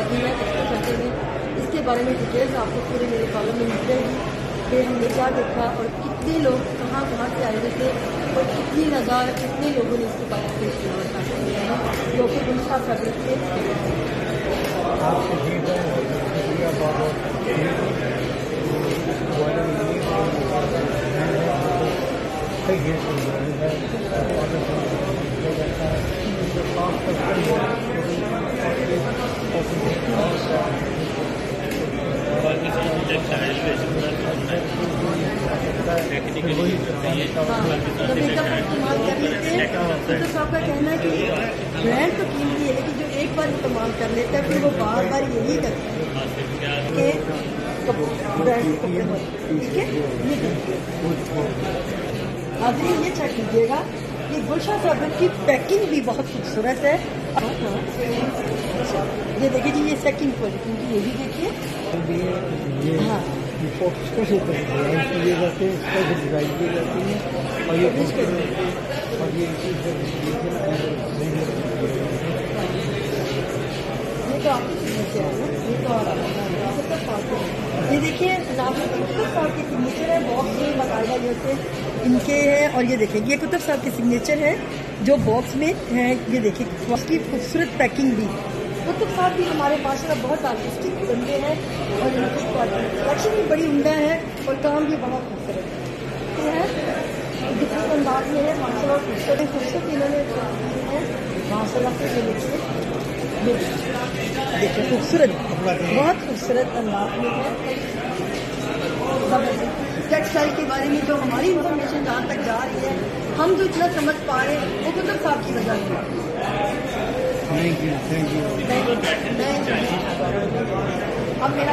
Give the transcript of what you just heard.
लगी है expo centre में, इसके बारे में डिटेल्स आपको पूरे मेरे कॉलम में मिल जाएगी। फिर हमने क्या देखा और कितने लोग कहाँ कहाँ से आए हुए थे और कितनी नज़ार कितने लोगों ने इसको पार्टिसिपेट किया और हासिल किया है, जो कि गुलशा फैब्रिक थे। तो सबका कहना है कि ब्रांड तो कीमती है, लेकिन जो एक बार इस्तेमाल कर लेता है फिर वो बार बार यही करता है कि ब्रांड कपड़े होते, ठीक है। ये देखिए आदमी ये चेक कीजिएगा कि गुलशा फैब्रिक की पैकिंग भी बहुत खूबसूरत है। ये देखिए जी, ये सेकंड क्वालिटी की, ये भी देखिए। हाँ, और ये तो आपकी सिग्नेचर है ना, ये तो और ये देखिए कुतुब साहब की सिग्नेचर है, बॉक्स में बाकायदा जैसे इनके है। और ये देखिए ये कुतुब साहब की सिग्नेचर है जो बॉक्स में है। ये देखिए उसकी खूबसूरत पैकिंग भी। कुतुब साहब भी हमारे पास बहुत आर्टिस्टिक बंदे हैं और इनकी कलेक्शन भी बड़ी उम्दा है और काम भी बहुत खूबसूरत है। डिफरेंट अंदाज में है माशाल्लाह, खूबसूरत इन्होंने है माशाल्लाह से। ये देखिए खूबसूरत, बहुत खूबसूरत अंदाज में है। टेक्सटाइल के बारे में जो हमारी इंफॉर्मेशन जहाँ तक जा रही है, हम जो इतना समझ पा रहे हैं वो कुतुब साहब की वजह से। Thank you. अब मेरा